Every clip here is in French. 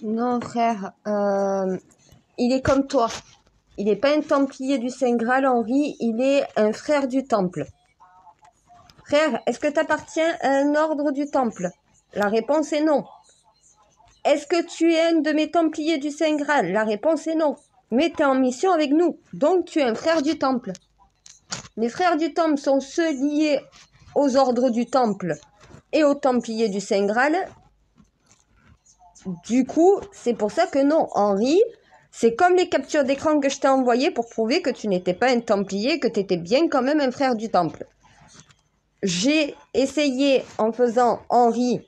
Non, frère, il est comme toi. Il n'est pas un templier du Saint Graal, Henri, il est un frère du Temple. Frère, est-ce que tu appartiens à un ordre du Temple? La réponse est non. Est-ce que tu es un de mes templiers du Saint Graal? La réponse est non. Mais tu es en mission avec nous, donc tu es un frère du Temple. Les frères du Temple sont ceux liés aux ordres du Temple et aux templiers du Saint Graal. Du coup, c'est pour ça que non, Henri, c'est comme les captures d'écran que je t'ai envoyées pour prouver que tu n'étais pas un templier, que tu étais bien quand même un frère du Temple. J'ai essayé en faisant Henri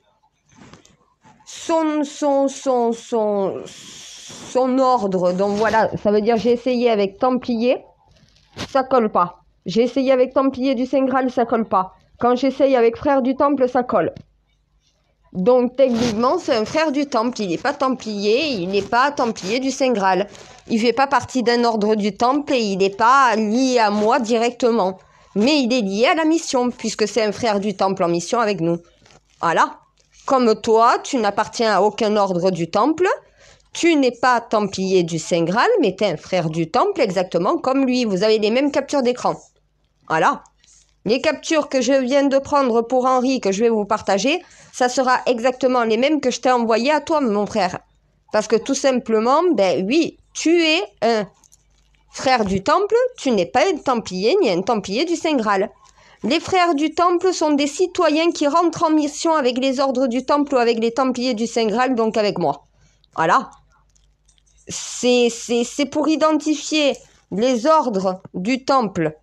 son ordre, donc voilà, ça veut dire j'ai essayé avec templier, ça colle pas. J'ai essayé avec templier du Saint Graal, ça colle pas. Quand j'essaye avec frère du Temple, ça colle. Donc techniquement, c'est un frère du Temple. Il n'est pas templier, il n'est pas templier du Saint Graal. Il ne fait pas partie d'un ordre du Temple et il n'est pas lié à moi directement. Mais il est lié à la mission, puisque c'est un frère du Temple en mission avec nous. Voilà. Comme toi, tu n'appartiens à aucun ordre du Temple. Tu n'es pas templier du Saint Graal, mais tu es un frère du Temple exactement comme lui. Vous avez les mêmes captures d'écran. Voilà. Les captures que je viens de prendre pour Henri, que je vais vous partager, ça sera exactement les mêmes que je t'ai envoyées à toi, mon frère. Parce que tout simplement, ben oui, tu es un frère du Temple, tu n'es pas un templier ni un templier du Saint Graal. Les frères du Temple sont des citoyens qui rentrent en mission avec les ordres du Temple ou avec les templiers du Saint Graal, donc avec moi. Voilà. C'est pour identifier les ordres du Temple,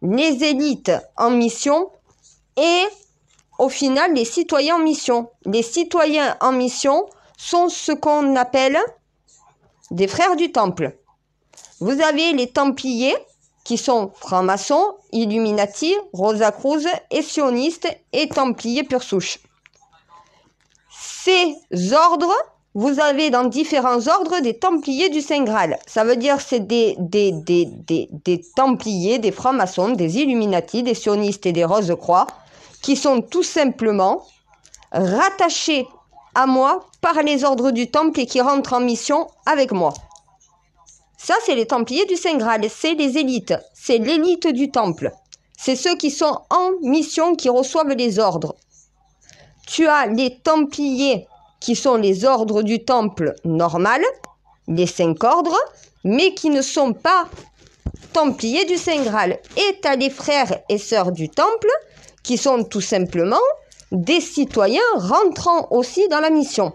les élites en mission et au final les citoyens en mission. Les citoyens en mission sont ce qu'on appelle des frères du Temple. Vous avez les Templiers qui sont francs-maçons, Illuminati, Rosacruz et sionistes et Templiers pure souche. Ces ordres, vous avez dans différents ordres des Templiers du Saint Graal. Ça veut dire c'est des Templiers, des francs-maçons, des Illuminati, des sionistes et des Rose-Croix qui sont tout simplement rattachés à moi par les ordres du Temple et qui rentrent en mission avec moi. Ça, c'est les Templiers du Saint Graal, c'est les élites, c'est l'élite du Temple. C'est ceux qui sont en mission, qui reçoivent les ordres. Tu as les Templiers qui sont les ordres du Temple normal, les 5 ordres, mais qui ne sont pas Templiers du Saint Graal. Et tu as les frères et sœurs du Temple qui sont tout simplement des citoyens rentrant aussi dans la mission.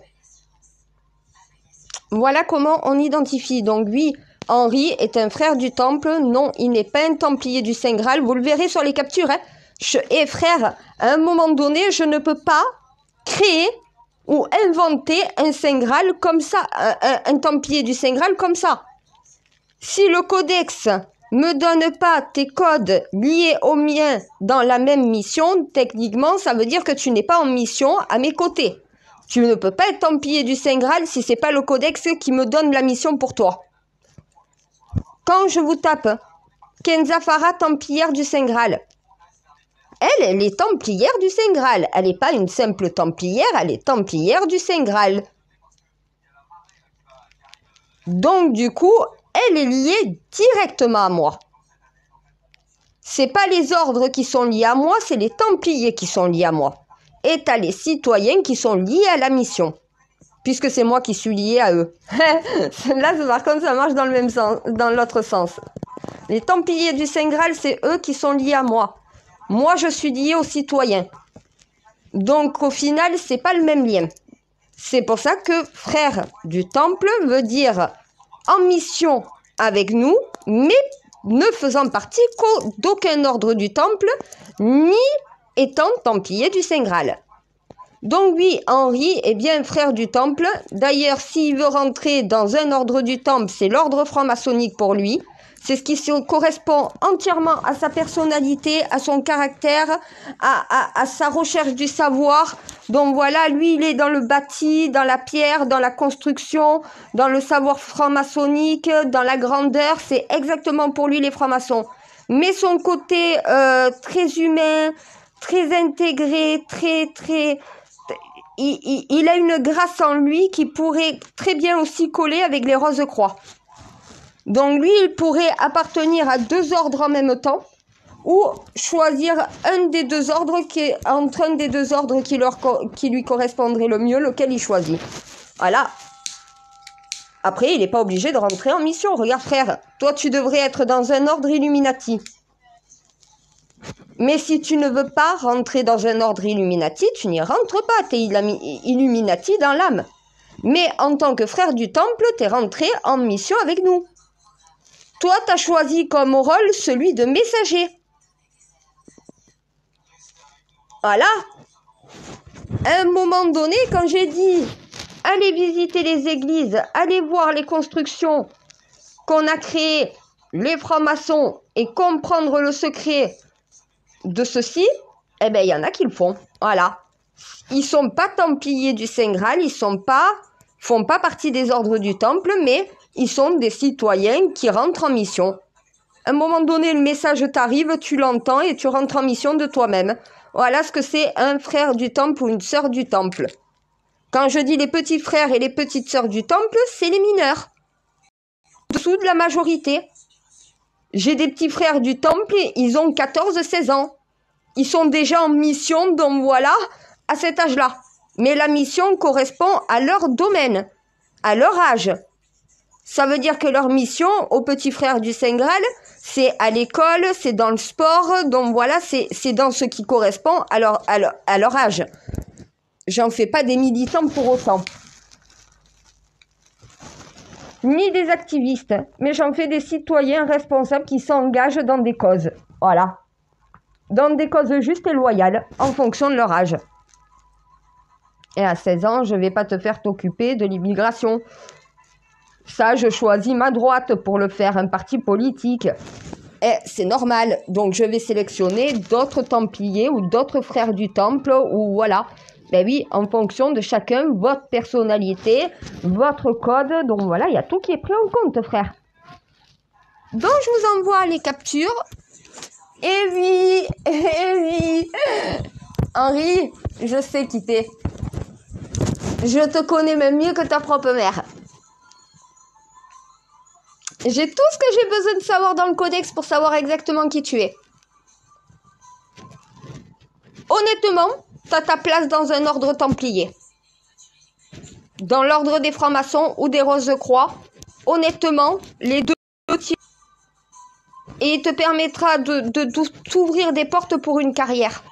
Voilà comment on identifie. Donc oui, Henri est un frère du Temple. Non, il n'est pas un templier du Saint Graal. Vous le verrez sur les captures. Et frère, à un moment donné, je ne peux pas créer ou inventer un Saint Graal comme ça, un templier du Saint Graal comme ça. Si le codex me donne pas tes codes liés aux miens dans la même mission, techniquement, ça veut dire que tu n'es pas en mission à mes côtés. Tu ne peux pas être templier du Saint Graal si c'est pas le codex qui me donne la mission pour toi. Quand je vous tape Kenza Farah, templière du Saint Graal, elle est templière du Saint Graal. Elle n'est pas une simple templière, elle est templière du Saint Graal. Donc du coup, elle est liée directement à moi. C'est pas les ordres qui sont liés à moi, c'est les templiers qui sont liés à moi. Et t'as les citoyens qui sont liés à la mission, puisque c'est moi qui suis lié à eux. Là, par contre, ça marche dans le même sens, dans l'autre sens. Les templiers du Saint Graal, c'est eux qui sont liés à moi. Moi, je suis lié aux citoyens. Donc, au final, c'est pas le même lien. C'est pour ça que frère du Temple veut dire en mission avec nous, mais ne faisant partie d'aucun ordre du Temple, ni étant templier du Saint Graal. Donc oui, Henri est bien un frère du Temple. D'ailleurs, s'il veut rentrer dans un ordre du Temple, c'est l'ordre franc-maçonnique pour lui. C'est ce qui correspond entièrement à sa personnalité, à son caractère, à sa recherche du savoir. Donc voilà, lui, il est dans le bâti, dans la pierre, dans la construction, dans le savoir franc-maçonnique, dans la grandeur. C'est exactement pour lui les francs-maçons. Mais son côté très humain, très intégré, il a une grâce en lui qui pourrait très bien aussi coller avec les Rose-Croix. Donc lui, il pourrait appartenir à 2 ordres en même temps, ou choisir un des 2 ordres entre un des 2 ordres qui lui correspondrait le mieux, lequel il choisit. Voilà. Après, il n'est pas obligé de rentrer en mission. Regarde frère, toi tu devrais être dans un ordre Illuminati. Mais si tu ne veux pas rentrer dans un ordre Illuminati, tu n'y rentres pas, tu es Illuminati dans l'âme. Mais en tant que frère du temple, tu es rentré en mission avec nous. Toi, tu as choisi comme rôle celui de messager. Voilà. À un moment donné, quand j'ai dit « Allez visiter les églises, allez voir les constructions qu'on a créées, les francs-maçons, et comprendre le secret de ceci », eh bien, il y en a qui le font. Voilà. Ils sont pas templiers du Saint Graal, ils font pas partie des ordres du temple, mais ils sont des citoyens qui rentrent en mission. À un moment donné, le message t'arrive, tu l'entends et tu rentres en mission de toi-même. Voilà ce que c'est un frère du temple ou une sœur du temple. Quand je dis les petits frères et les petites sœurs du temple, c'est les mineurs. Dessous de la majorité. J'ai des petits frères du temple, ils ont 14-16 ans. Ils sont déjà en mission, donc voilà, à cet âge-là. Mais la mission correspond à leur domaine, à leur âge. Ça veut dire que leur mission, aux petits frères du Saint Graal, c'est à l'école, c'est dans le sport, donc voilà, c'est dans ce qui correspond à leur âge. J'en fais pas des militants pour autant. Ni des activistes, mais j'en fais des citoyens responsables qui s'engagent dans des causes. Voilà. Dans des causes justes et loyales, en fonction de leur âge. Et à 16 ans, je ne vais pas te faire t'occuper de l'immigration. Ça, je choisis ma droite pour le faire, un parti politique. Et c'est normal. Donc, je vais sélectionner d'autres templiers ou d'autres frères du temple, ou voilà. Ben oui, en fonction de chacun, votre personnalité, votre code. Donc voilà, il y a tout qui est pris en compte, frère. Donc, je vous envoie les captures. Et oui. Henri, je sais qui t'es. Je te connais même mieux que ta propre mère. J'ai tout ce que j'ai besoin de savoir dans le codex pour savoir exactement qui tu es. Honnêtement, t'as ta place dans un ordre templier. Dans l'ordre des francs-maçons ou des Rose-Croix. Honnêtement, les deux. Et il te permettra de t'ouvrir des portes pour une carrière.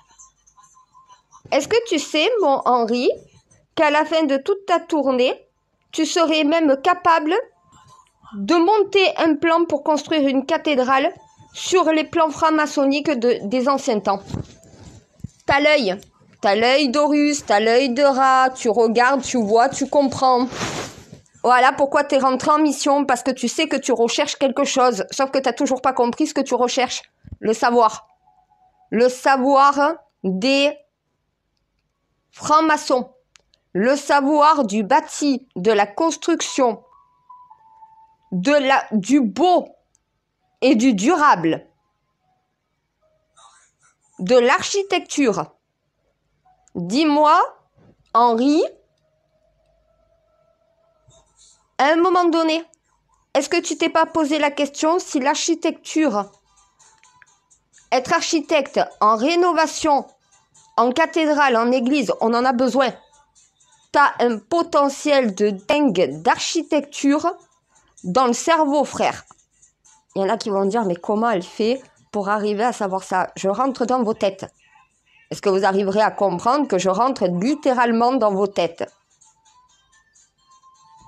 Est-ce que tu sais, mon Henri, qu'à la fin de toute ta tournée, tu serais même capable de monter un plan pour construire une cathédrale sur les plans francs-maçonniques des anciens temps. T'as l'œil d'Horus, t'as l'œil de rat, tu regardes, tu vois, tu comprends. Voilà pourquoi t'es rentré en mission, parce que tu sais que tu recherches quelque chose, sauf que t'as toujours pas compris ce que tu recherches. Le savoir. Le savoir des francs-maçons. Le savoir du bâti, de la construction, du beau et du durable, de l'architecture. Dis-moi, Henri, à un moment donné, est-ce que tu t'es pas posé la question si l'architecture, être architecte en rénovation, en cathédrale, en église, on en a besoin. T'as un potentiel de dingue d'architecture dans le cerveau, frère. Il y en a qui vont dire, mais comment elle fait pour arriver à savoir ça? Je rentre dans vos têtes. Est-ce que vous arriverez à comprendre que je rentre littéralement dans vos têtes?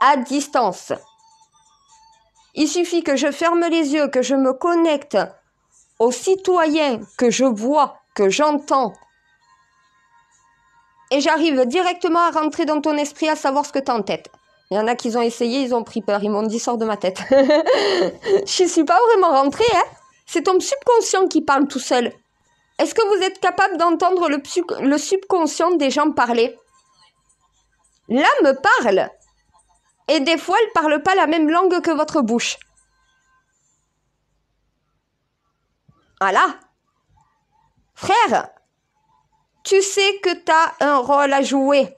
À distance. Il suffit que je ferme les yeux, que je me connecte aux citoyens que je vois, que j'entends. Et j'arrive directement à rentrer dans ton esprit, à savoir ce que tu as en tête. Il y en a qui ont essayé, ils ont pris peur. Ils m'ont dit, sors de ma tête. Je ne suis pas vraiment rentrée, hein. C'est ton subconscient qui parle tout seul. Est-ce que vous êtes capable d'entendre le subconscient des gens parler? L'âme parle. Et des fois, elle ne parle pas la même langue que votre bouche. Voilà. Frère, tu sais que tu as un rôle à jouer.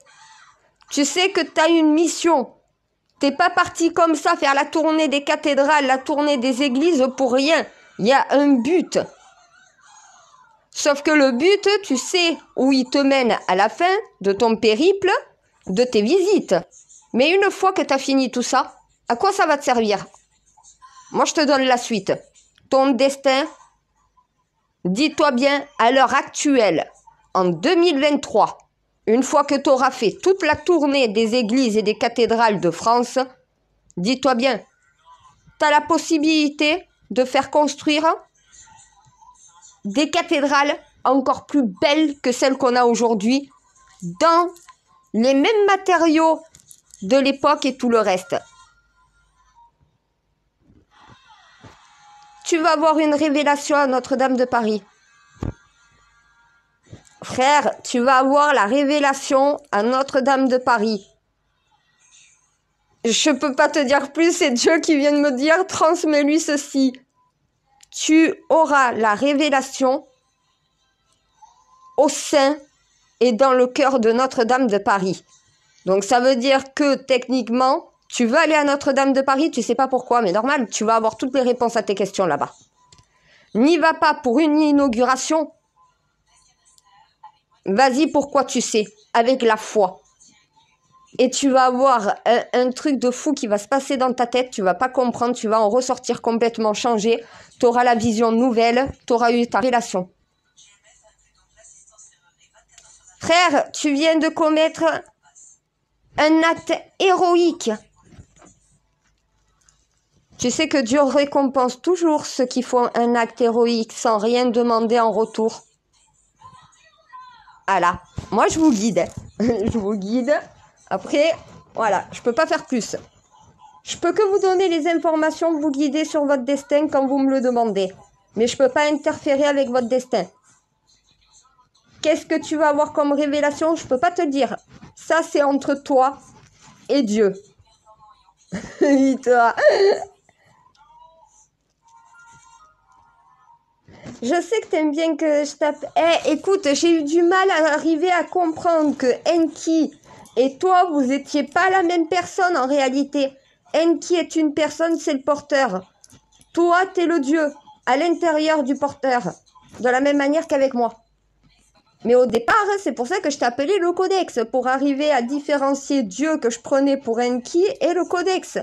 Tu sais que tu as une mission. T'es pas parti comme ça faire la tournée des cathédrales, la tournée des églises pour rien. Il y a un but. Sauf que le but, tu sais où il te mène à la fin de ton périple, de tes visites. Mais une fois que tu as fini tout ça, à quoi ça va te servir? Moi, je te donne la suite. Ton destin, dis-toi bien, à l'heure actuelle, en 2023, une fois que tu auras fait toute la tournée des églises et des cathédrales de France, dis-toi bien, tu as la possibilité de faire construire des cathédrales encore plus belles que celles qu'on a aujourd'hui, dans les mêmes matériaux de l'époque et tout le reste. Tu vas avoir une révélation à Notre-Dame de Paris. Frère, tu vas avoir la révélation à Notre-Dame de Paris. Je peux pas te dire plus, c'est Dieu qui vient de me dire, transmets-lui ceci. Tu auras la révélation au sein et dans le cœur de Notre-Dame de Paris. Donc ça veut dire que techniquement, tu veux aller à Notre-Dame de Paris, tu sais pas pourquoi, mais normal, tu vas avoir toutes les réponses à tes questions là-bas. N'y va pas pour une inauguration. Vas-y pourquoi tu sais, avec la foi. Et tu vas avoir un truc de fou qui va se passer dans ta tête, tu vas pas comprendre, tu vas en ressortir complètement changé, tu auras la vision nouvelle, tu auras eu ta révélation. Frère, tu viens de commettre un acte héroïque. Tu sais que Dieu récompense toujours ceux qui font un acte héroïque sans rien demander en retour. Voilà. Moi, je vous guide. Je vous guide. Après, voilà, je peux pas faire plus. Je peux que vous donner les informations, vous guider sur votre destin quand vous me le demandez. Mais je peux pas interférer avec votre destin. Qu'est-ce que tu vas avoir comme révélation? Je peux pas te dire. Ça, c'est entre toi et Dieu. Oui, toi. Je sais que t'aimes bien que je tape. Écoute, j'ai eu du mal à arriver à comprendre que Enki et toi, vous étiez pas la même personne en réalité. Enki est une personne, c'est le porteur. Toi, t'es le Dieu, à l'intérieur du porteur. De la même manière qu'avec moi. Mais au départ, c'est pour ça que je t'ai appelé le codex, pour arriver à différencier Dieu que je prenais pour Enki et le codex.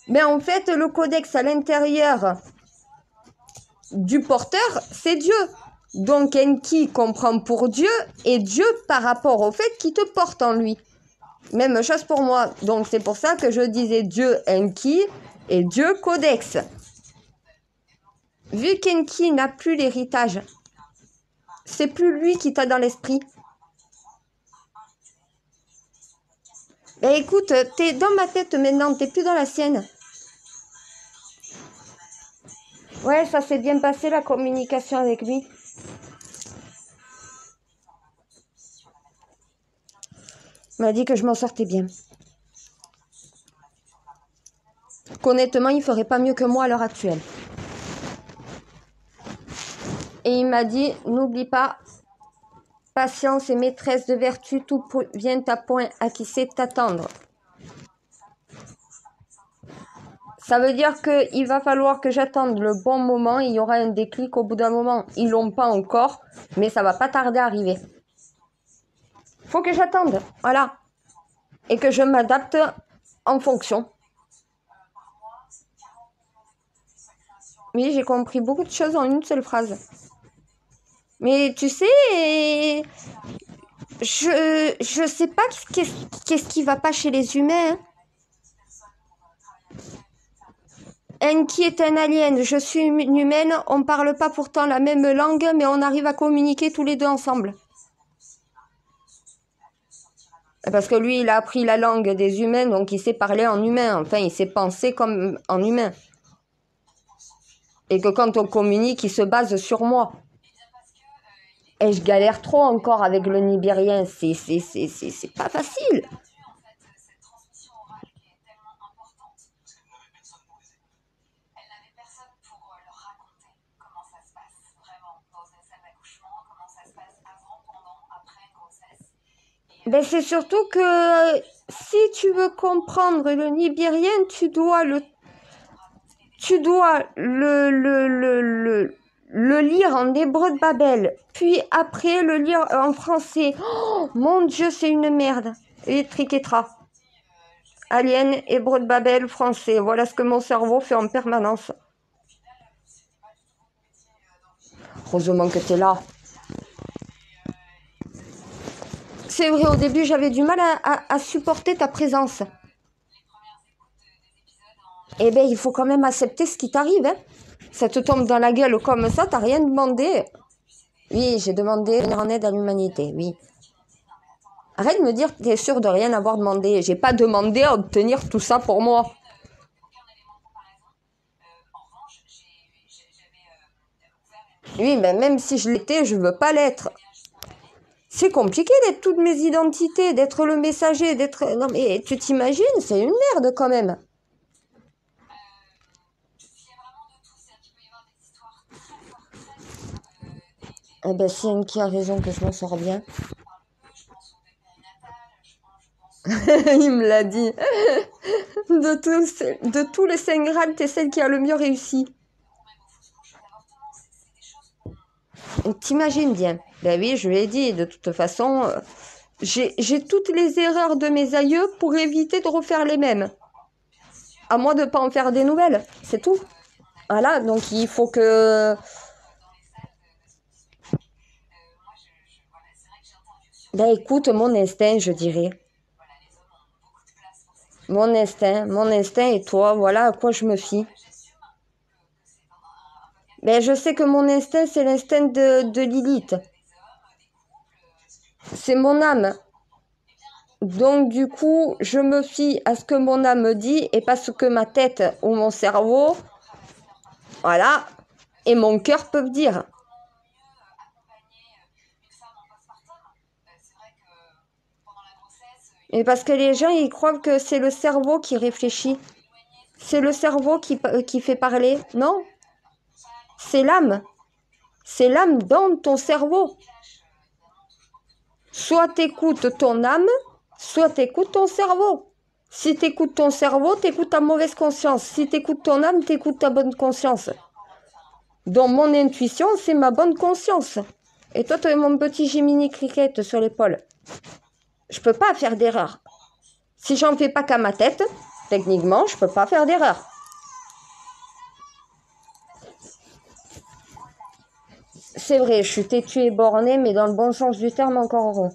Mais en fait, le codex à l'intérieur du porteur, c'est Dieu. Donc Enki comprend pour Dieu et Dieu par rapport au fait qu'il te porte en lui. Même chose pour moi. Donc c'est pour ça que je disais Dieu Enki et Dieu codex. Vu qu'Enki n'a plus l'héritage, c'est plus lui qui t'a dans l'esprit. Ben écoute, t'es dans ma tête maintenant, t'es plus dans la sienne. Ouais, ça s'est bien passé la communication avec lui. Il m'a dit que je m'en sortais bien. Qu'honnêtement, il ferait pas mieux que moi à l'heure actuelle. Et il m'a dit, n'oublie pas, patience et maîtresse de vertu, tout vient à point à qui sait t'attendre. Ça veut dire qu'il va falloir que j'attende le bon moment, il y aura un déclic au bout d'un moment. Ils l'ont pas encore, mais ça va pas tarder à arriver. Faut que j'attende, voilà. Et que je m'adapte en fonction. Oui, j'ai compris beaucoup de choses en une seule phrase. Mais tu sais, je sais pas qu'est-ce qui va pas chez les humains. Enki est un alien, je suis une humaine, on parle pas pourtant la même langue, mais on arrive à communiquer tous les deux ensemble. Parce que lui, il a appris la langue des humains, donc il sait parler en humain. Enfin, il sait penser comme en humain. Et que quand on communique, il se base sur moi. Et je galère trop encore avec le nibérien. C'est pas facile. Ben, c'est surtout que si tu veux comprendre le libérien, tu dois le lire en hébreu de Babel, puis après le lire en français. Oh, mon Dieu, c'est une merde. Et triquetra. Alien, hébreu de Babel, français. Voilà ce que mon cerveau fait en permanence. Heureusement que tu es là. C'est vrai, au début, j'avais du mal à supporter ta présence. Eh bien, il faut quand même accepter ce qui t'arrive. Hein. Ça te tombe dans la gueule comme ça, t'as rien demandé. Oui, j'ai demandé venir en aide à l'humanité, oui. Arrête de me dire que t'es sûr de rien avoir demandé. J'ai pas demandé à obtenir tout ça pour moi. Oui, mais même si je l'étais, je veux pas l'être. C'est compliqué d'être toutes mes identités, d'être le messager, d'être... Non mais tu t'imagines, c'est une merde quand même. Eh ben, c'est une qui a raison que je m'en sors bien. Il me l'a dit. De tous les 5 grades, t'es celle qui a le mieux réussi. T'imagines bien. Ben oui, je lui ai dit, de toute façon, j'ai toutes les erreurs de mes aïeux pour éviter de refaire les mêmes. À moi de ne pas en faire des nouvelles, c'est tout. Voilà, donc il faut que... Ben écoute, mon instinct, je dirais. Mon instinct et toi, voilà à quoi je me fie. Ben je sais que mon instinct, c'est l'instinct de Lilith. C'est mon âme. Donc du coup, je me fie à ce que mon âme me dit et pas ce que ma tête ou mon cerveau, voilà, et mon cœur peuvent dire. Et parce que les gens, ils croient que c'est le cerveau qui réfléchit. C'est le cerveau qui fait parler. Non, c'est l'âme. C'est l'âme dans ton cerveau. Soit t'écoutes ton âme, soit t'écoutes ton cerveau. Si t'écoutes ton cerveau, t'écoutes ta mauvaise conscience. Si t'écoutes ton âme, t'écoutes ta bonne conscience. Donc mon intuition, c'est ma bonne conscience. Et toi, tu as mon petit Jiminy Cricket sur l'épaule. Je peux pas faire d'erreur. Si j'en fais pas qu'à ma tête, techniquement, je peux pas faire d'erreur. C'est vrai, je suis têtue et bornée, mais dans le bon sens du terme, encore heureux.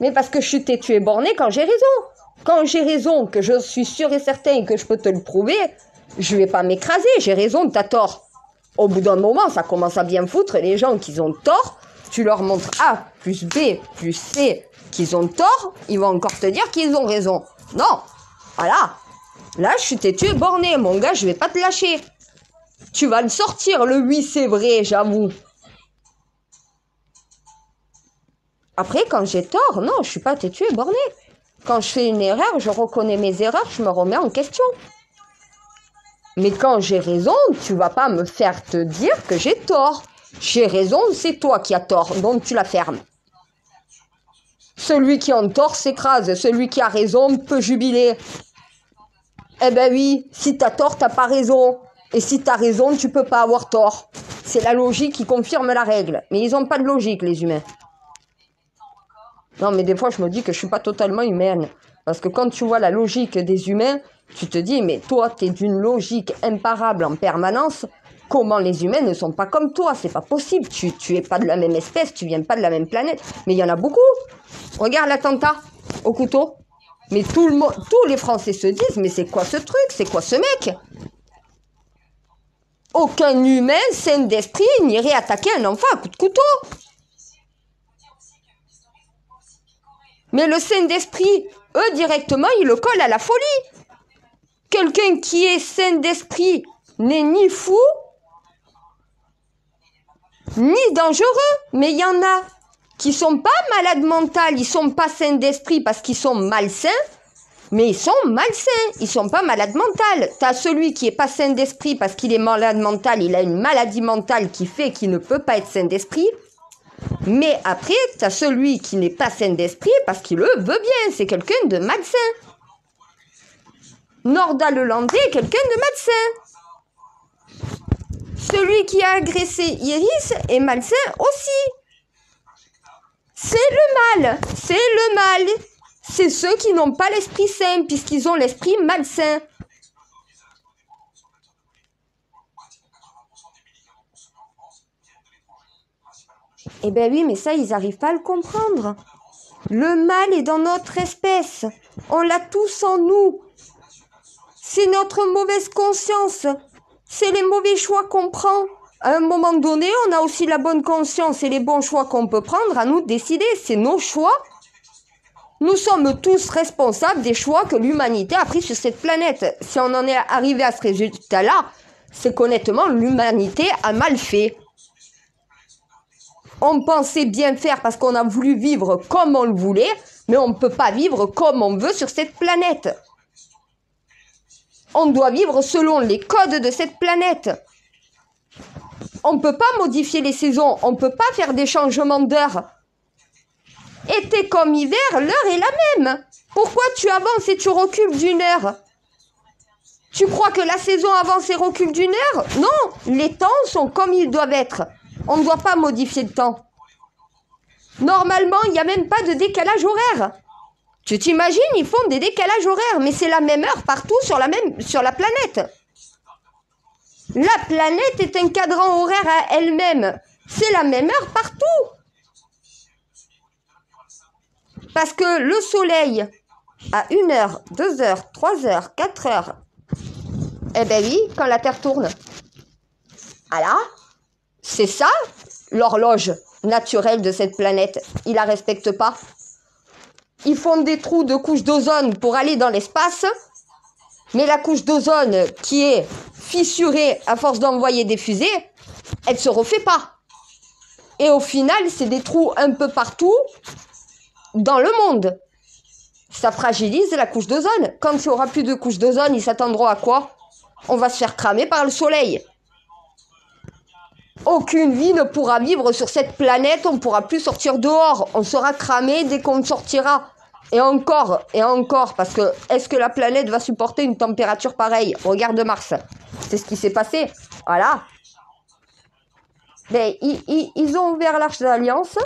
Mais parce que je suis têtue et bornée quand j'ai raison. Quand j'ai raison, que je suis sûre et certain et que je peux te le prouver, je vais pas m'écraser, j'ai raison, t'as tort. Au bout d'un moment, ça commence à bien foutre, les gens qui ont tort, tu leur montres A plus B plus C qu'ils ont tort, ils vont encore te dire qu'ils ont raison. Non, voilà. Là, je suis têtue et bornée, mon gars, je vais pas te lâcher. Tu vas le sortir, le oui, c'est vrai, j'avoue. Après, quand j'ai tort, non, je suis pas têtue et bornée. Quand je fais une erreur, je reconnais mes erreurs, je me remets en question. Mais quand j'ai raison, tu vas pas me faire te dire que j'ai tort. J'ai raison, c'est toi qui as tort, donc tu la fermes. Celui qui a tort s'écrase, celui qui a raison peut jubiler. Eh ben oui, si t'as tort, t'as pas raison. Et si t'as raison, tu peux pas avoir tort. C'est la logique qui confirme la règle. Mais ils ont pas de logique, les humains. Non, mais des fois, je me dis que je suis pas totalement humaine. Parce que quand tu vois la logique des humains, tu te dis, mais toi, t'es d'une logique imparable en permanence. Comment les humains ne sont pas comme toi? C'est pas possible. Tu es pas de la même espèce, tu viens pas de la même planète. Mais il y en a beaucoup. Regarde l'attentat au couteau. Mais tous les Français se disent, mais c'est quoi ce truc? C'est quoi ce mec? Aucun humain sain d'esprit n'irait attaquer un enfant à coup de couteau. Mais le sain d'esprit, eux, directement, ils le collent à la folie. Quelqu'un qui est sain d'esprit n'est ni fou, ni dangereux. Mais il y en a qui sont pas malades mentales, ils sont pas sains d'esprit parce qu'ils sont malsains. Mais ils sont malsains, ils sont pas malades mentales. T'as celui qui est pas sain d'esprit parce qu'il est malade mental, il a une maladie mentale qui fait qu'il ne peut pas être sain d'esprit. Mais après, t'as celui qui n'est pas sain d'esprit parce qu'il le veut bien, c'est quelqu'un de malsain. Norda le Landais est quelqu'un de malsain. Celui qui a agressé Iris est malsain aussi. C'est le mal, c'est le mal. C'est ceux qui n'ont pas l'esprit sain, puisqu'ils ont l'esprit malsain. Eh ben oui, mais ça, ils n'arrivent pas à le comprendre. Le mal est dans notre espèce. On l'a tous en nous. C'est notre mauvaise conscience. C'est les mauvais choix qu'on prend. À un moment donné, on a aussi la bonne conscience et les bons choix qu'on peut prendre, à nous de décider. C'est nos choix. Nous sommes tous responsables des choix que l'humanité a pris sur cette planète. Si on en est arrivé à ce résultat-là, c'est qu'honnêtement, l'humanité a mal fait. On pensait bien faire parce qu'on a voulu vivre comme on le voulait, mais on ne peut pas vivre comme on veut sur cette planète. On doit vivre selon les codes de cette planète. On ne peut pas modifier les saisons, on ne peut pas faire des changements d'heure. Été comme hiver, l'heure est la même. Pourquoi tu avances et tu recules d'une heure? Tu crois que la saison avance et recule d'une heure? Non, les temps sont comme ils doivent être. On ne doit pas modifier le temps. Normalement, il n'y a même pas de décalage horaire. Tu t'imagines, ils font des décalages horaires, mais c'est la même heure partout sur la planète. La planète est un cadran horaire à elle-même. C'est la même heure partout. Parce que le soleil, à 1 heure, 2 heures, 3 heures, 4 heures, eh ben oui, quand la Terre tourne. Voilà. C'est ça, l'horloge naturelle de cette planète. Ils la respectent pas. Ils font des trous de couche d'ozone pour aller dans l'espace. Mais la couche d'ozone qui est fissurée à force d'envoyer des fusées, elle se refait pas. Et au final, c'est des trous un peu partout dans le monde. Ça fragilise la couche d'ozone. Quand il n'y aura plus de couche d'ozone, ils s'attendront à quoi? On va se faire cramer par le soleil. Aucune vie ne pourra vivre sur cette planète, on ne pourra plus sortir dehors. On sera cramé dès qu'on sortira. Et encore, parce que est-ce que la planète va supporter une température pareille? Regarde Mars. C'est ce qui s'est passé. Voilà. Mais ils ont ouvert l'Arche d'Alliance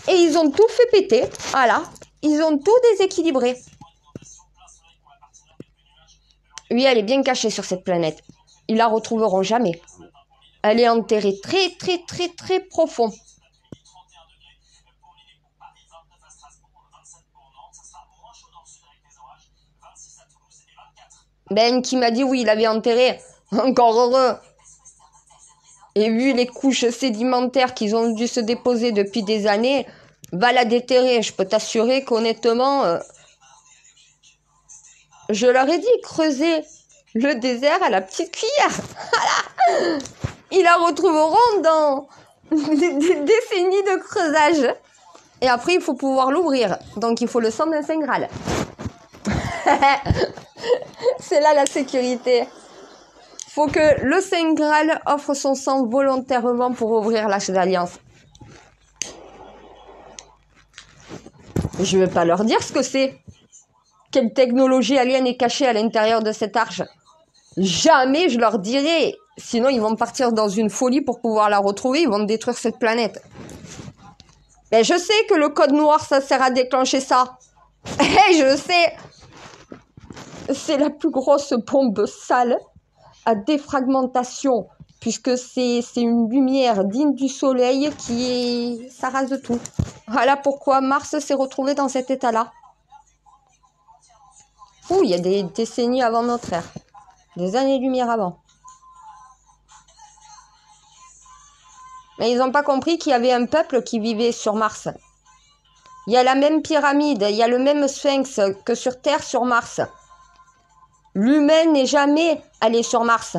et ils ont tout fait péter. Voilà. Ils ont tout déséquilibré. Oui, elle est bien cachée sur cette planète. Ils la retrouveront jamais. Elle est enterrée très, très, très, très profond. Ben, qui m'a dit oui, il avait enterré. Encore heureux. Et vu les couches sédimentaires qu'ils ont dû se déposer depuis des années, va la déterrer. Je peux t'assurer qu'honnêtement, je leur ai dit, creuser le désert à la petite cuillère. Voilà. Ils la retrouveront dans des décennies de creusage. Et après, il faut pouvoir l'ouvrir. Donc, il faut le sang d'un Saint Graal. C'est là la sécurité. Faut que le Saint Graal offre son sang volontairement pour ouvrir l'Arche d'Alliance. Je ne vais pas leur dire ce que c'est. Quelle technologie alien est cachée à l'intérieur de cette arche? Jamais je leur dirai. Sinon, ils vont partir dans une folie pour pouvoir la retrouver. Ils vont détruire cette planète. Mais je sais que le code noir, ça sert à déclencher ça. Et je sais. C'est la plus grosse bombe sale à défragmentation. Puisque c'est une lumière digne du soleil ça rase tout. Voilà pourquoi Mars s'est retrouvé dans cet état-là. Ouh, il y a des décennies avant notre ère. Des années-lumière avant. Mais ils n'ont pas compris qu'il y avait un peuple qui vivait sur Mars. Il y a la même pyramide, il y a le même sphinx que sur Terre, sur Mars. L'humain n'est jamais allé sur Mars.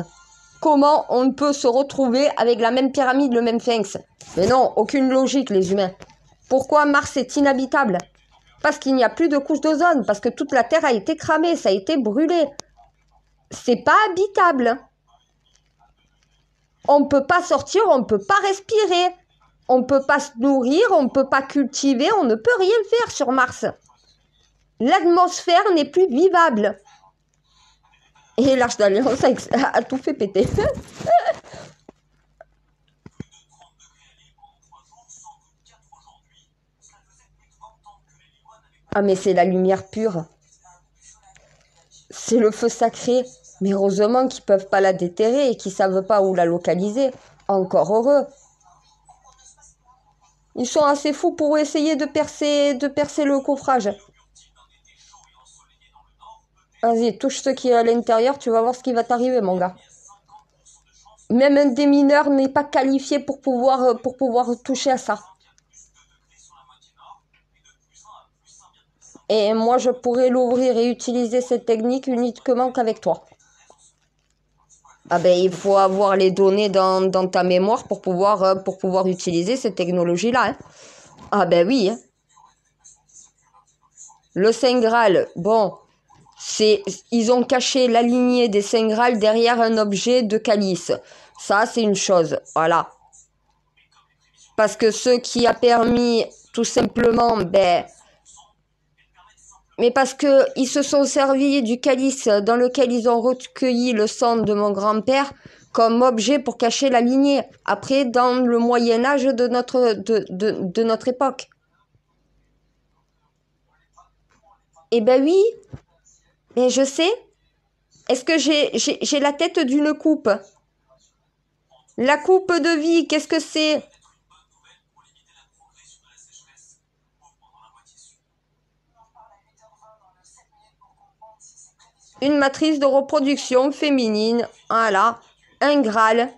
Comment on peut se retrouver avec la même pyramide, le même sphinx? Mais non, aucune logique, les humains. Pourquoi Mars est inhabitable? Parce qu'il n'y a plus de couche d'ozone, parce que toute la Terre a été cramée, ça a été brûlé. C'est pas habitable. On ne peut pas sortir, on ne peut pas respirer. On ne peut pas se nourrir, on ne peut pas cultiver, on ne peut rien faire sur Mars. L'atmosphère n'est plus vivable. Et l'Arche d'Alliance a tout fait péter. Ah mais c'est la lumière pure. C'est le feu sacré. Mais heureusement qu'ils ne peuvent pas la déterrer et qu'ils ne savent pas où la localiser. Encore heureux. Ils sont assez fous pour essayer de percer le coffrage. Vas-y, touche ce qui est à l'intérieur, tu vas voir ce qui va t'arriver, mon gars. Même un démineur n'est pas qualifié pour pouvoir toucher à ça. Et moi, je pourrais l'ouvrir et utiliser cette technique uniquement qu'avec toi. Ah ben, il faut avoir les données dans ta mémoire pour pouvoir utiliser cette technologie-là. Hein. Ah ben oui. Hein. Le Saint Graal, bon, ils ont caché la lignée des Saint Graal derrière un objet de calice. Ça, c'est une chose. Voilà. Parce que ce qui a permis, tout simplement, mais parce qu'ils se sont servis du calice dans lequel ils ont recueilli le sang de mon grand-père comme objet pour cacher la lignée. Après, dans le Moyen-Âge de notre époque. Eh ben oui, mais je sais. Est-ce que j'ai la tête d'une coupe? La coupe de vie, qu'est-ce que c'est? Une matrice de reproduction féminine, voilà, un Graal,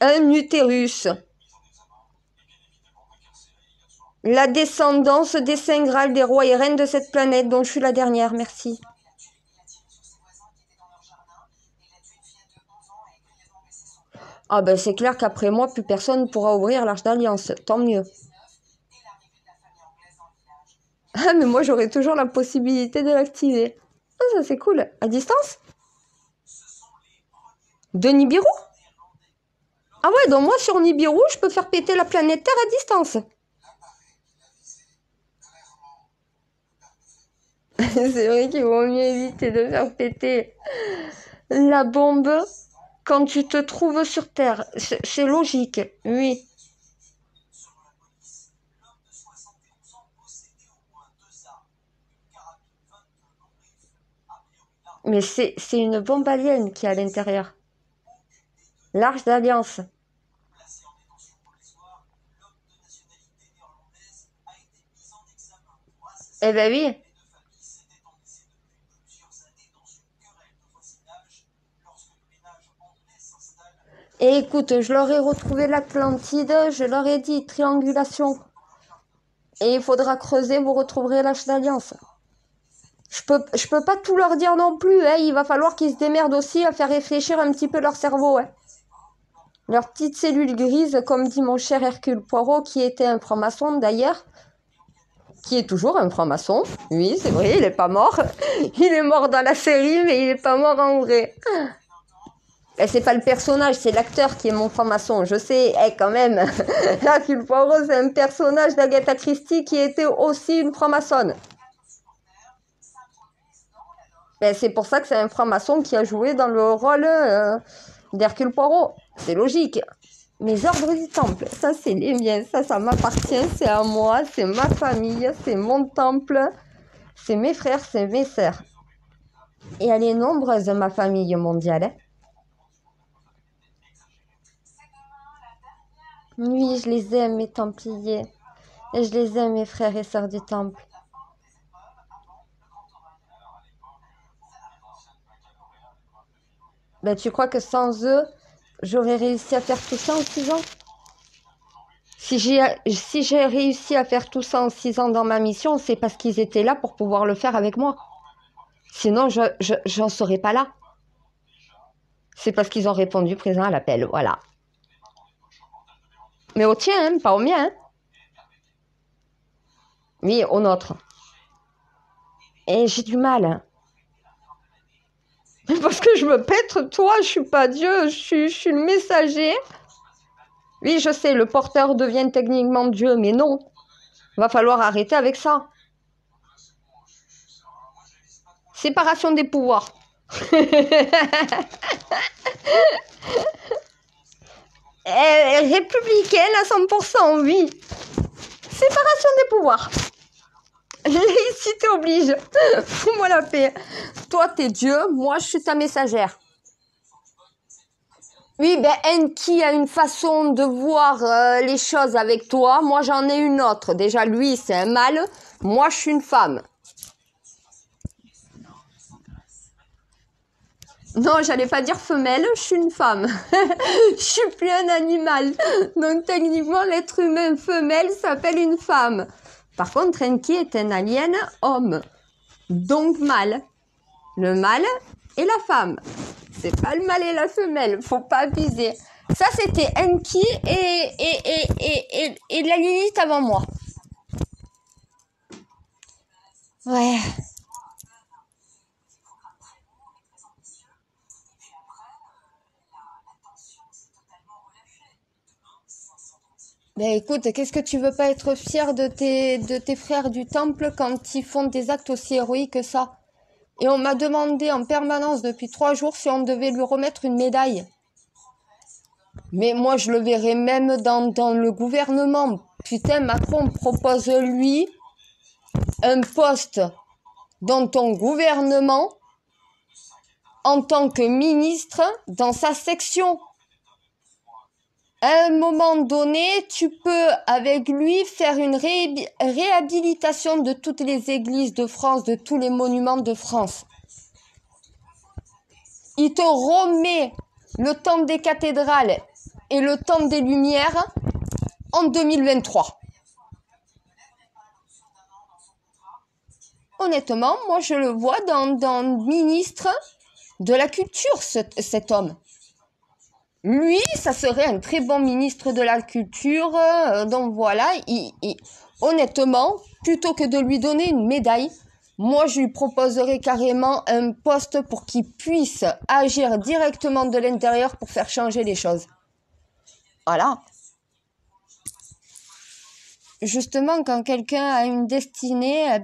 un utérus. La descendance des Saints Graal des rois et reines de cette planète dont je suis la dernière, merci. Ah ben c'est clair qu'après moi, plus personne ne pourra ouvrir l'Arche d'Alliance, tant mieux. Ah mais moi j'aurai toujours la possibilité de l'activer. Ah ça c'est cool. À distance? De Nibiru? Ah ouais, donc moi sur Nibiru, je peux faire péter la planète Terre à distance. C'est vrai qu'il vaut mieux éviter de faire péter la bombe quand tu te trouves sur Terre. C'est logique, oui. Mais c'est une bombe alien qui est à l'intérieur. L'Arche d'Alliance. Eh ben oui. Et écoute, je leur ai retrouvé l'Atlantide, je leur ai dit triangulation. Et il faudra creuser, vous retrouverez l'Arche d'Alliance. Je peux pas tout leur dire non plus, hein. Il va falloir qu'ils se démerdent aussi à faire réfléchir un petit peu leur cerveau, hein. Leur petite cellule grise, comme dit mon cher Hercule Poirot, qui était un franc-maçon d'ailleurs, qui est toujours un franc-maçon. Oui, c'est vrai, il est pas mort. Il est mort dans la série, mais il est pas mort en vrai. Et c'est pas le personnage, c'est l'acteur qui est mon franc-maçon. Je sais, quand même, Hercule Poirot, c'est un personnage d'Agatha Christie qui était aussi une franc-maçonne. C'est pour ça que c'est un franc-maçon qui a joué dans le rôle d'Hercule Poirot. C'est logique. Mes ordres du temple, ça c'est les miens, ça m'appartient, c'est à moi, c'est ma famille, c'est mon temple, c'est mes frères, c'est mes sœurs. Et elle est nombreuse, ma famille mondiale. Hein. Oui, je les aime, mes templiers. Et je les aime, mes frères et sœurs du temple. Tu crois que sans eux, j'aurais réussi à faire tout ça en 6 ans? Si j'ai réussi à faire tout ça en 6 ans dans ma mission, c'est parce qu'ils étaient là pour pouvoir le faire avec moi. Sinon, j'en serais pas là. C'est parce qu'ils ont répondu présent à l'appel, voilà. Mais au tien, hein, pas au mien. Hein. Oui, au nôtre. Et j'ai du mal. Hein. Parce que je me pète, toi, je suis pas Dieu, je suis le messager. Oui, je sais, le porteur devient techniquement Dieu, mais non. Va falloir arrêter avec ça. Séparation des pouvoirs. Républicaine à 100%, oui. Séparation des pouvoirs. Laïcité oblige. Fous-moi la paix. Toi, t'es Dieu, moi, je suis ta messagère. Oui, ben, Enki a une façon de voir les choses avec toi. Moi, j'en ai une autre. Déjà, lui, c'est un mâle. Moi, je suis une femme. Non, j'allais pas dire femelle, je suis une femme. Je suis plus un animal. Donc, techniquement, l'être humain femelle s'appelle une femme. Par contre, Enki est un alien homme. Donc, mâle. Le mâle et la femme. C'est pas le mâle et la femelle. Faut pas abuser. Ça, c'était Enki et la Lilith avant moi. Ouais. Ben écoute, qu'est-ce que tu veux pas être fier de tes frères du temple quand ils font des actes aussi héroïques que ça? Et on m'a demandé en permanence depuis 3 jours si on devait lui remettre une médaille. Mais moi, je le verrais même dans le gouvernement. Putain, Macron propose lui un poste dans ton gouvernement en tant que ministre dans sa section. À un moment donné, tu peux avec lui faire une réhabilitation de toutes les églises de France, de tous les monuments de France. Il te remet le temps des cathédrales et le temps des Lumières en 2023. Honnêtement, moi je le vois dans ministre de la culture, cet homme. Lui, ça serait un très bon ministre de la culture. Donc voilà, honnêtement, plutôt que de lui donner une médaille, moi je lui proposerais carrément un poste pour qu'il puisse agir directement de l'intérieur pour faire changer les choses. Voilà. Justement, quand quelqu'un a une destinée,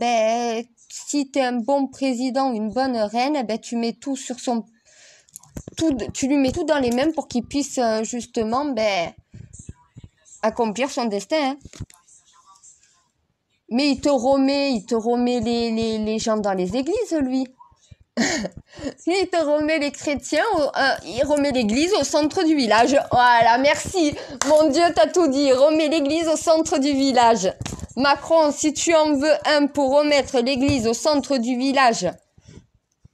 si tu es un bon président, une bonne reine, tu mets tout sur son... tu lui mets tout dans les mains pour qu'il puisse justement accomplir son destin. Hein. Mais il te remet les gens dans les églises, lui. Il te remet les chrétiens, il remet l'église au centre du village. Voilà, merci. Mon Dieu, t'as tout dit. Remet l'église au centre du village. Macron, si tu en veux un pour remettre l'église au centre du village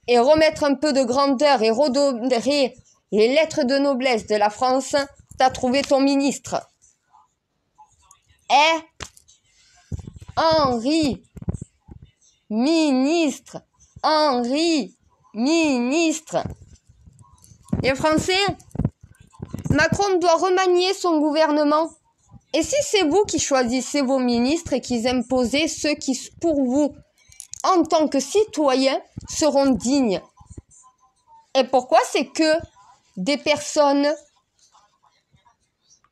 et remettre un peu de grandeur et redorer les lettres de noblesse de la France, t'as trouvé ton ministre. Henri, ministre. Henri, ministre. Les Français, Macron doit remanier son gouvernement. Et si c'est vous qui choisissez vos ministres et qui imposez ceux qui, pour vous, en tant que citoyens, seront dignes. Et pourquoi c'est que des personnes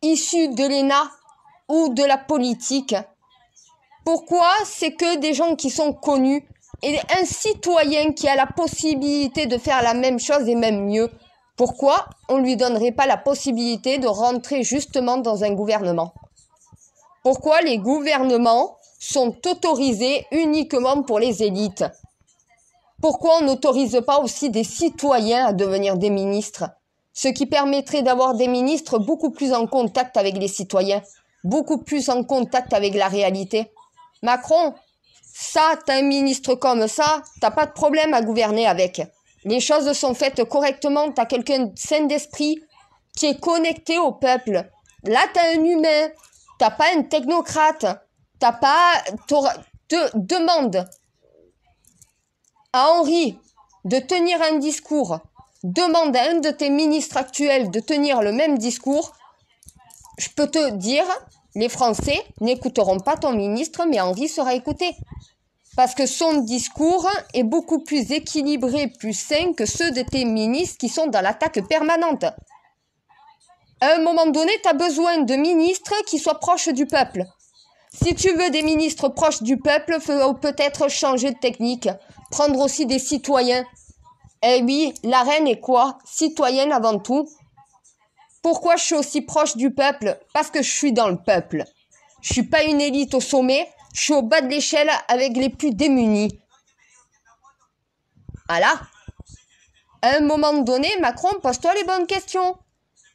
issues de l'ENA ou de la politique? Pourquoi c'est que des gens qui sont connus et un citoyen qui a la possibilité de faire la même chose et même mieux? Pourquoi on ne lui donnerait pas la possibilité de rentrer justement dans un gouvernement? Pourquoi les gouvernements sont autorisés uniquement pour les élites? Pourquoi on n'autorise pas aussi des citoyens à devenir des ministres? Ce qui permettrait d'avoir des ministres beaucoup plus en contact avec les citoyens, beaucoup plus en contact avec la réalité. Macron, ça, t'as un ministre comme ça, t'as pas de problème à gouverner avec. Les choses sont faites correctement, t'as quelqu'un sain d'esprit qui est connecté au peuple. Là, t'as un humain, t'as pas un technocrate, t'as pas... Demande à Henri de tenir un discours, demande à un de tes ministres actuels de tenir le même discours, je peux te dire, les Français n'écouteront pas ton ministre, mais Henri sera écouté. Parce que son discours est beaucoup plus équilibré, plus sain que ceux de tes ministres qui sont dans l'attaque permanente. À un moment donné, tu as besoin de ministres qui soient proches du peuple. Si tu veux des ministres proches du peuple, il faut peut-être changer de technique. Prendre aussi des citoyens. Eh oui, la reine est quoi? Citoyenne avant tout. Pourquoi je suis aussi proche du peuple? Parce que je suis dans le peuple. Je suis pas une élite au sommet, je suis au bas de l'échelle avec les plus démunis. Voilà. À un moment donné, Macron, pose-toi les bonnes questions.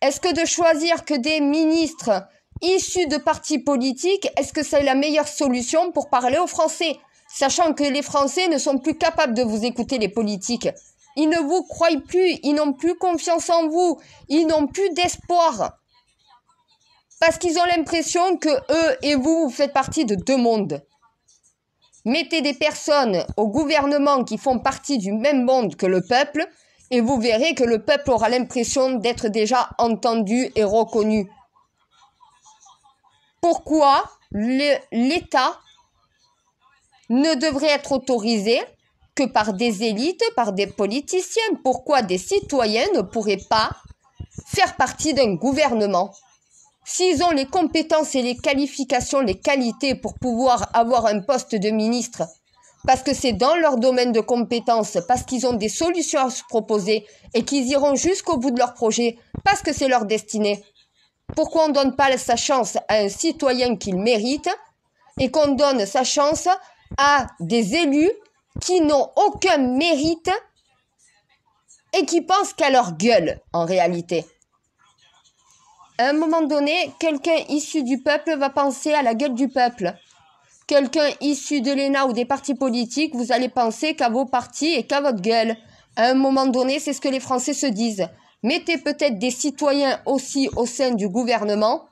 Est-ce que de choisir que des ministres issus de partis politiques, est-ce que c'est la meilleure solution pour parler aux Français? Sachant que les Français ne sont plus capables de vous écouter, les politiques. Ils ne vous croient plus, ils n'ont plus confiance en vous, ils n'ont plus d'espoir. Parce qu'ils ont l'impression que eux et vous faites partie de deux mondes. Mettez des personnes au gouvernement qui font partie du même monde que le peuple, et vous verrez que le peuple aura l'impression d'être déjà entendu et reconnu. Pourquoi l'État ne devrait être autorisé que par des élites, par des politiciens? Pourquoi des citoyens ne pourraient pas faire partie d'un gouvernement? S'ils ont les compétences et les qualifications, les qualités pour pouvoir avoir un poste de ministre, parce que c'est dans leur domaine de compétences, parce qu'ils ont des solutions à se proposer et qu'ils iront jusqu'au bout de leur projet, parce que c'est leur destinée. Pourquoi on ne donne pas sa chance à un citoyen qu'il mérite et qu'on donne sa chance à des élus qui n'ont aucun mérite et qui pensent qu'à leur gueule, en réalité? À un moment donné, quelqu'un issu du peuple va penser à la gueule du peuple. Quelqu'un issu de l'ENA ou des partis politiques, vous allez penser qu'à vos partis et qu'à votre gueule. À un moment donné, c'est ce que les Français se disent. Mettez peut-être des citoyens aussi au sein du gouvernement,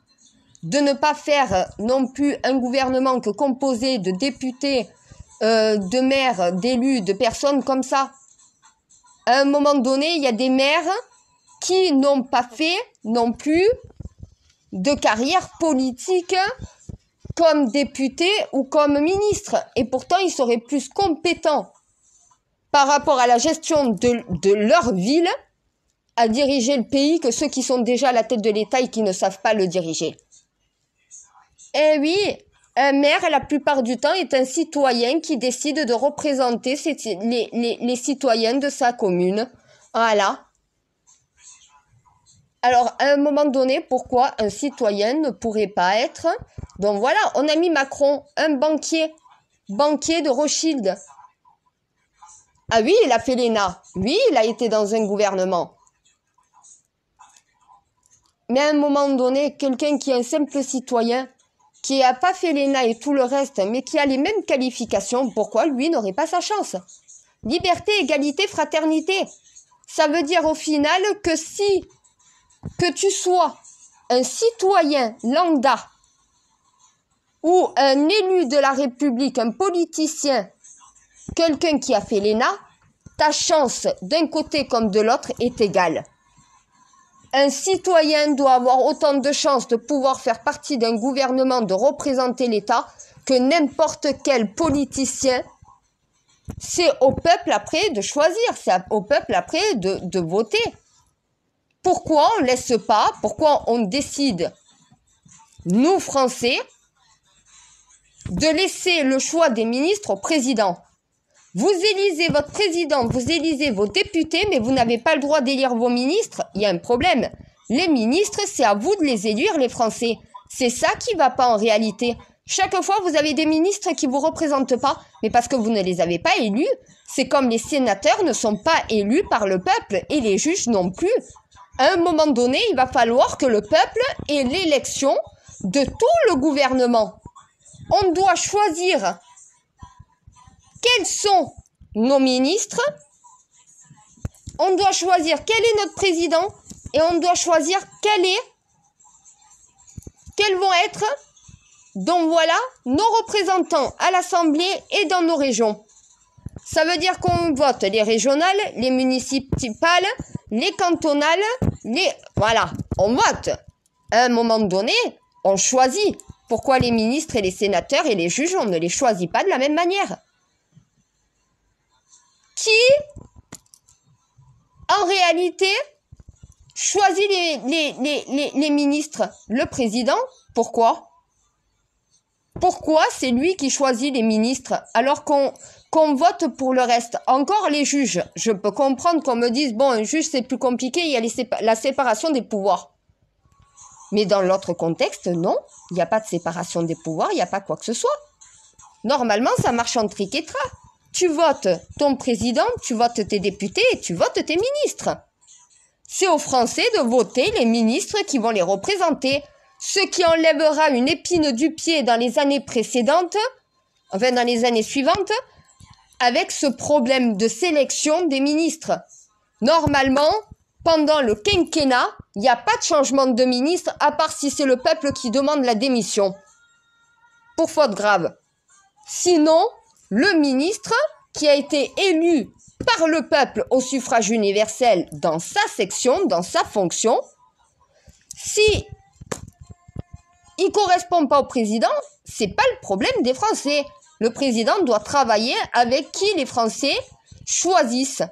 de ne pas faire non plus un gouvernement que composé de députés, de maires, d'élus, de personnes comme ça. À un moment donné, il y a des maires qui n'ont pas fait non plus de carrière politique comme député ou comme ministre. Et pourtant, ils seraient plus compétents par rapport à la gestion de leur ville à diriger le pays que ceux qui sont déjà à la tête de l'État et qui ne savent pas le diriger. Eh oui, un maire, la plupart du temps, est un citoyen qui décide de représenter les citoyens de sa commune. Voilà. Alors, à un moment donné, pourquoi un citoyen ne pourrait pas être... Donc voilà, on a mis Macron, un banquier de Rothschild. Ah oui, il a fait l'ENA. Oui, il a été dans un gouvernement. Mais à un moment donné, quelqu'un qui est un simple citoyen, qui n'a pas fait l'ENA et tout le reste, mais qui a les mêmes qualifications, pourquoi lui n'aurait pas sa chance? Liberté, égalité, fraternité. Ça veut dire au final que tu sois un citoyen lambda ou un élu de la République, un politicien, quelqu'un qui a fait l'ENA, ta chance d'un côté comme de l'autre est égale. Un citoyen doit avoir autant de chances de pouvoir faire partie d'un gouvernement, de représenter l'État, que n'importe quel politicien. C'est au peuple après de choisir, c'est au peuple après de voter. Pourquoi on ne laisse pas, pourquoi on décide, nous Français, de laisser le choix des ministres au président? Vous élisez votre président, vous élisez vos députés, mais vous n'avez pas le droit d'élire vos ministres. Il y a un problème. Les ministres, c'est à vous de les élire, les Français. C'est ça qui ne va pas en réalité. Chaque fois, vous avez des ministres qui ne vous représentent pas, mais parce que vous ne les avez pas élus. C'est comme les sénateurs ne sont pas élus par le peuple et les juges non plus. À un moment donné, il va falloir que le peuple ait l'élection de tout le gouvernement. On doit choisir quels sont nos ministres, on doit choisir quel est notre président et on doit choisir quels vont être, donc voilà, nos représentants à l'Assemblée et dans nos régions. Ça veut dire qu'on vote les régionales, les municipales, les cantonales, voilà, on vote. À un moment donné, on choisit. Pourquoi les ministres et les sénateurs et les juges, on ne les choisit pas de la même manière? Qui, en réalité, choisit les ministres? Le président. Pourquoi? Pourquoi c'est lui qui choisit les ministres alors qu'on vote pour le reste? Encore les juges. Je peux comprendre qu'on me dise, bon, un juge c'est plus compliqué, il y a la séparation des pouvoirs. Mais dans l'autre contexte, non, il n'y a pas de séparation des pouvoirs, il n'y a pas quoi que ce soit. Normalement, ça marche en triquetra. Tu votes ton président, tu votes tes députés et tu votes tes ministres. C'est aux Français de voter les ministres qui vont les représenter. Ce qui enlèvera une épine du pied dans les années précédentes, enfin dans les années suivantes, avec ce problème de sélection des ministres. Normalement, pendant le quinquennat, il n'y a pas de changement de ministre, à part si c'est le peuple qui demande la démission. Pour faute grave. Sinon, le ministre qui a été élu par le peuple au suffrage universel dans sa section, dans sa fonction, si il correspond pas au président, c'est pas le problème des Français. Le président doit travailler avec qui les Français choisissent.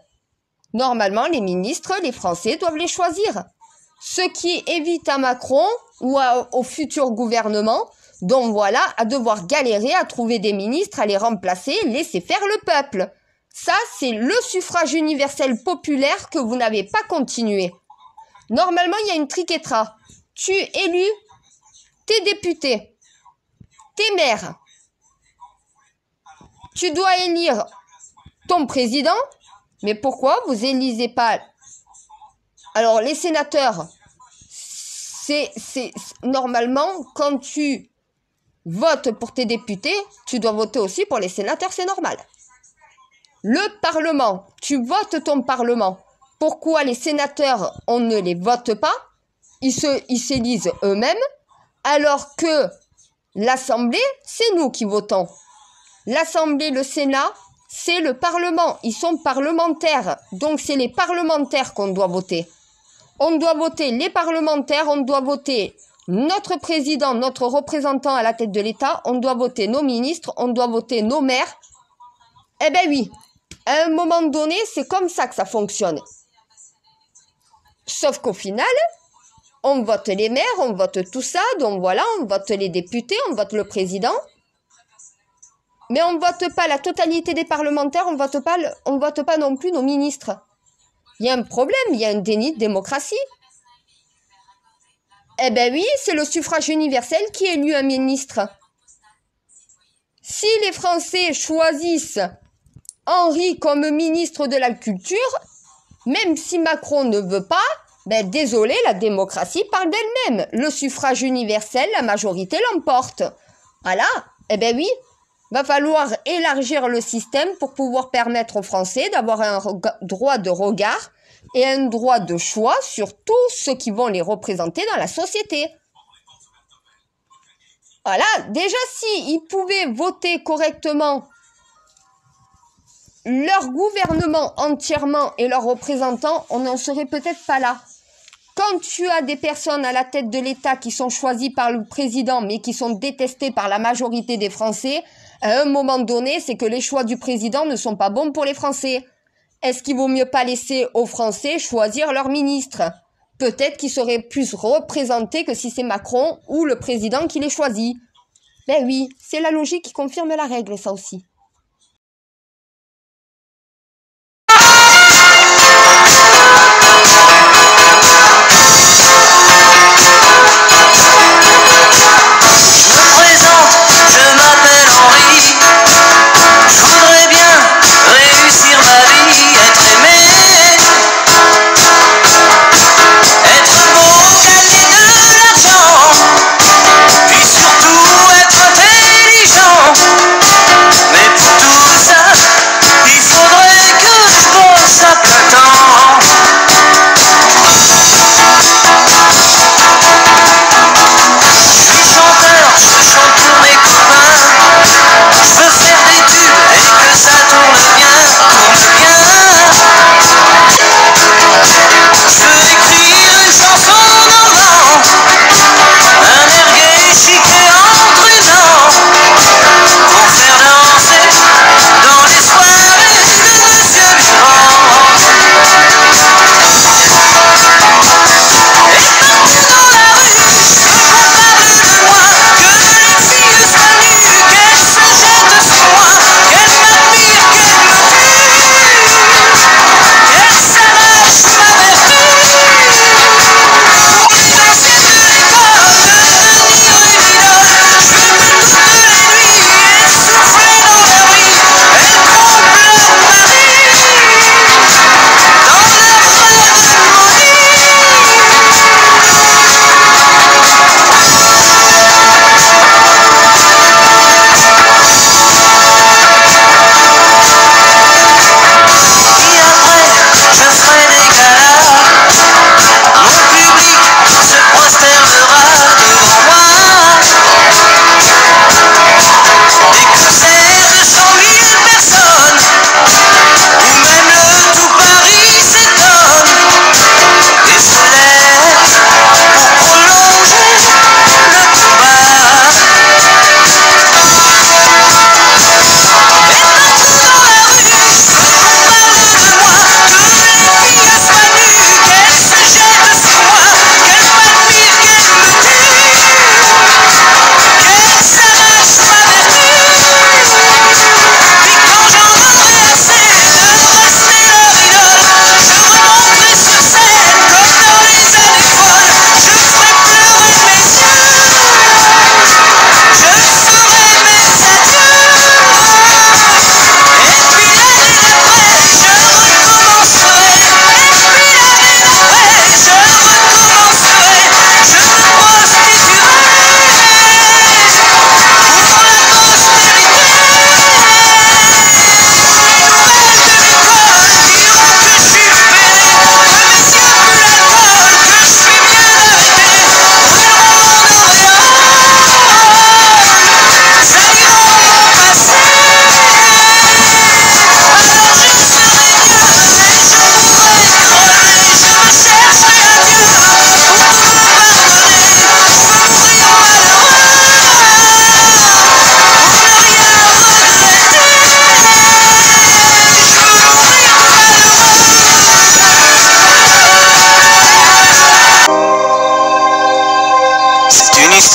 Normalement, les ministres, les Français doivent les choisir. Ce qui évite à Macron ou au futur gouvernement, donc voilà, à devoir galérer à trouver des ministres, à les remplacer, laisser faire le peuple. Ça, c'est le suffrage universel populaire que vous n'avez pas continué. Normalement, il y a une triquetra. Tu élus tes députés, tes maires. Tu dois élire ton président, mais pourquoi vous élisez pas? Alors, les sénateurs, c'est normalement, quand tu votes pour tes députés, tu dois voter aussi pour les sénateurs, c'est normal. Le Parlement, tu votes ton Parlement. Pourquoi les sénateurs, on ne les vote pas? Ils s'élisent eux-mêmes, alors que l'Assemblée, c'est nous qui votons. L'Assemblée, le Sénat, c'est le Parlement. Ils sont parlementaires. Donc, c'est les parlementaires qu'on doit voter. On doit voter les parlementaires, on doit voter notre président, notre représentant à la tête de l'État, on doit voter nos ministres, on doit voter nos maires. Eh ben oui, à un moment donné, c'est comme ça que ça fonctionne. Sauf qu'au final, on vote les maires, on vote tout ça, donc voilà, on vote les députés, on vote le président. Mais on ne vote pas la totalité des parlementaires, on vote pas non plus nos ministres. Il y a un problème, il y a un déni de démocratie. Eh ben oui, c'est le suffrage universel qui élit un ministre. Si les Français choisissent Henri comme ministre de la Culture, même si Macron ne veut pas, ben désolé, la démocratie parle d'elle-même. Le suffrage universel, la majorité l'emporte. Voilà, eh ben oui. Va falloir élargir le système pour pouvoir permettre aux Français d'avoir un droit de regard et un droit de choix sur tous ceux qui vont les représenter dans la société. Voilà, déjà s'ils pouvaient voter correctement leur gouvernement entièrement et leurs représentants, on n'en serait peut-être pas là. Quand tu as des personnes à la tête de l'État qui sont choisies par le président mais qui sont détestées par la majorité des Français, à un moment donné, c'est que les choix du président ne sont pas bons pour les Français. Est-ce qu'il vaut mieux pas laisser aux Français choisir leur ministre? Peut-être qu'ils seraient plus représentés que si c'est Macron ou le président qui les choisit. Ben oui, c'est la logique qui confirme la règle, ça aussi. Mais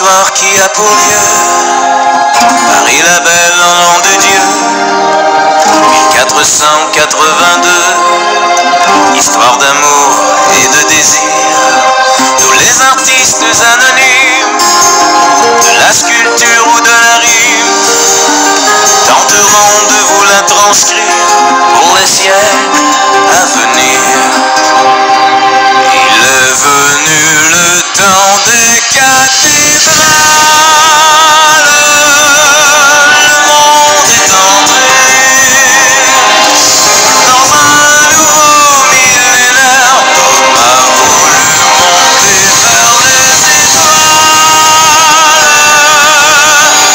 histoire qui a pour lieu Paris la belle en nom de Dieu, 1482. Histoire d'amour et de désir. Tous les artistes anonymes de la sculpture ou de la rime tenteront de vous la transcrire pour les siècles à venir. Il est venu le temps des cathédrales, le monde est entré dans un nouveau millénaire. L'homme a voulu monter vers les étoiles,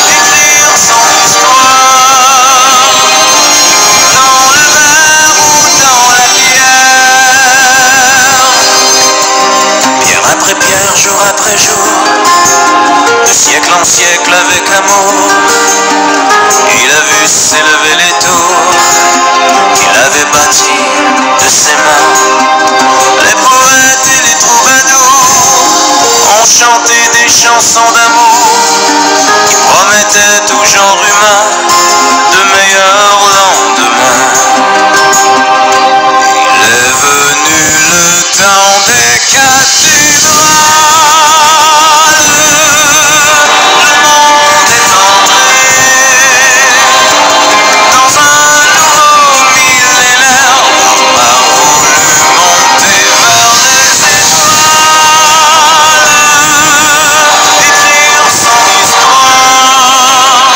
écrire son histoire dans le verre ou dans la pierre. Pierre après pierre, jour après jour, de siècle en siècle avec amour, il a vu s'élever les tours qu'il avait bâties de ses mains. Les poètes et les troubadours ont chanté des chansons d'amour qui promettaient au genre humain de meilleurs lendemains. Il est venu le temps des cathédrales, le monde est entré dans un nouveau millénaire. L'homme a voulu monter vers les étoiles, écrire son histoire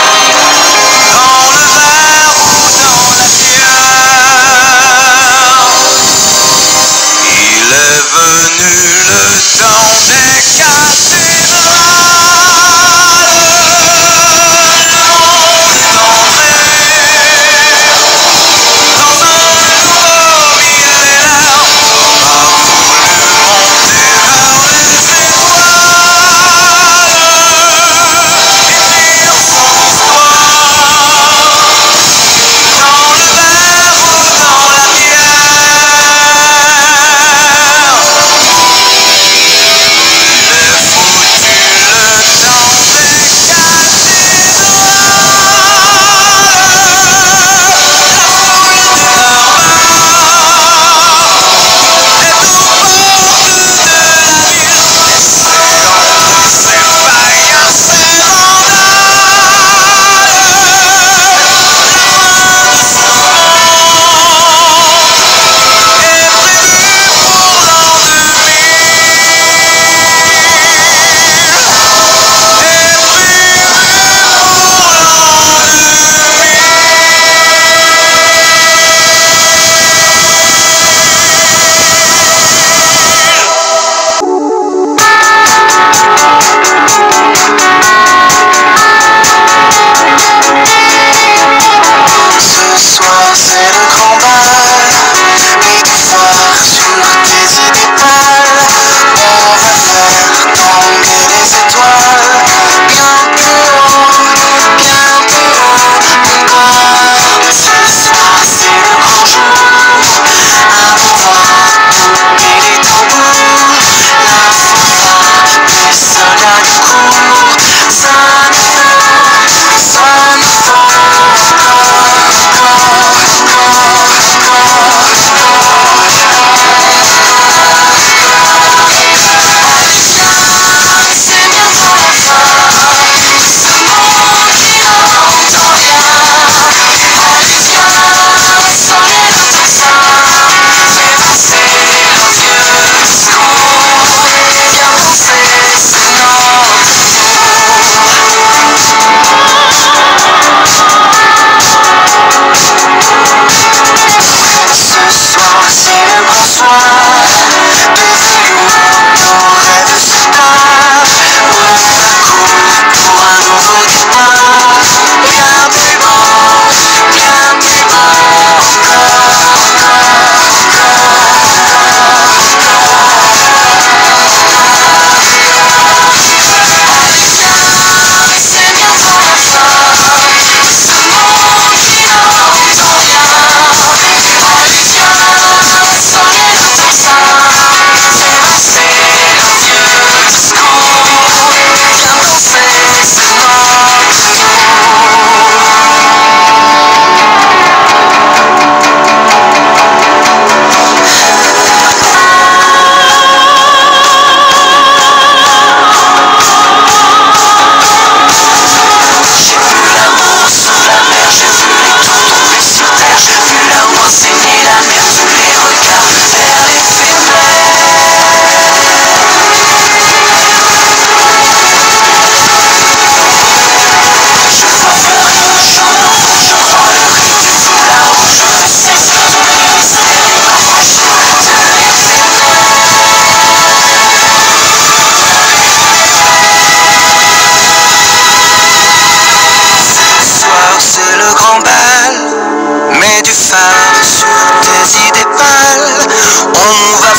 phare sur tes idées pâles. On va